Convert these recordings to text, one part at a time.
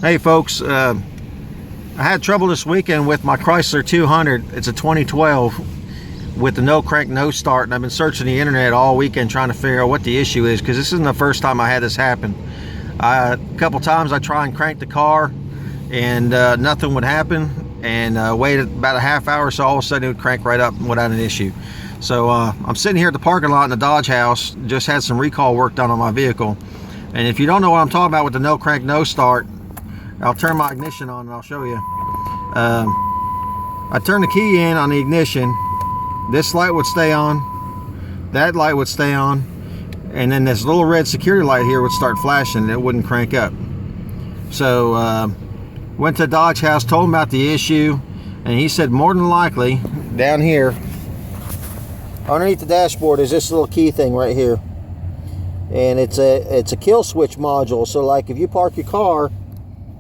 Hey folks, I had trouble this weekend with my Chrysler 200. It's a 2012 with the no crank, no start, and I've been searching the internet all weekend trying to figure out what the issue is, because this isn't the first time I had this happen. A couple times I try and crank the car and nothing would happen, and waited about a half hour, so all of a sudden it would crank right up without an issue. So I'm sitting here at the parking lot in the Dodge house, just had some recall work done on my vehicle. And if you don't know what I'm talking about with the no crank, no start, I'll turn my ignition on and I'll show you. I turn the key in on the ignition. This light would stay on, that light would stay on, and then this little red security light here would start flashing and it wouldn't crank up. So went to the Dodge house, told him about the issue, and he said more than likely down here underneath the dashboard is this little key thing right here, and it's a kill switch module. So like if you park your car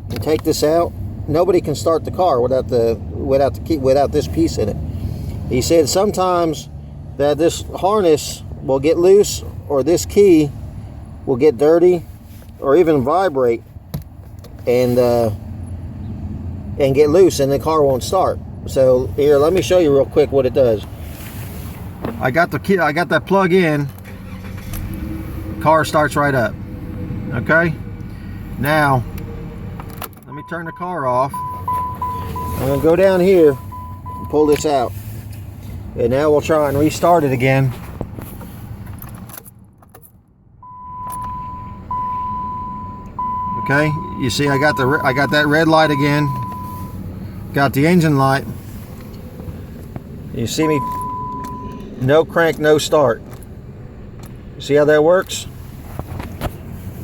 and take this out, nobody can start the car without this piece in it. He said sometimes that this harness will get loose, or this key will get dirty, or even vibrate and get loose, and the car won't start. So here, let me show you real quick what it does. I got the key, I got that plug in, car starts right up. Okay, now let me turn the car off. I'm gonna go down here and pull this out, and now we'll try and restart it again. Okay, you see I got that red light again, got the engine light. You see me, no crank, no start. See how that works?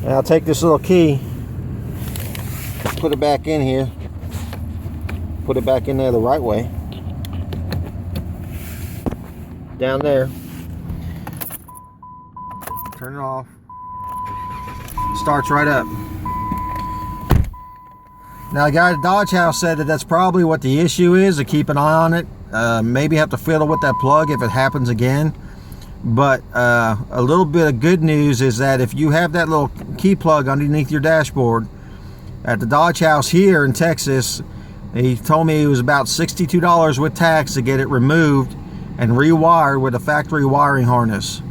And I'll take this little key, put it back in here, put it back in there the right way, down there, turn it off, starts right up. Now the guy at Dodge house said that that's probably what the issue is, to keep an eye on it. Maybe have to fiddle with that plug if it happens again. But a little bit of good news is that if you have that little key plug underneath your dashboard, at the Dodge house here in Texas, he told me it was about $62 with tax to get it removed and rewired with a factory wiring harness.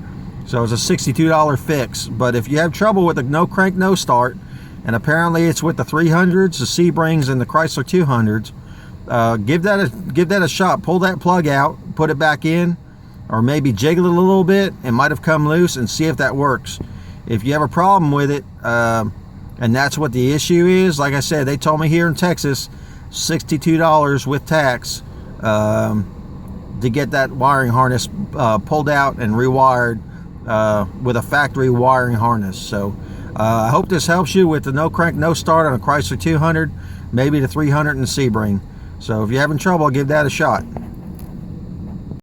So it's a $62 fix. But if you have trouble with the no crank, no start, and apparently it's with the 300s, the Sebrings, and the Chrysler 200s, give that a shot. Pull that plug out, put it back in, or maybe jiggle it a little bit. It might have come loose, and see if that works. If you have a problem with it, and that's what the issue is, like I said, they told me here in Texas, $62 with tax to get that wiring harness pulled out and rewired with a factory wiring harness. So I hope this helps you with the no crank, no start on a Chrysler 200, maybe the 300 and the Sebring. So if you're having trouble, give that a shot.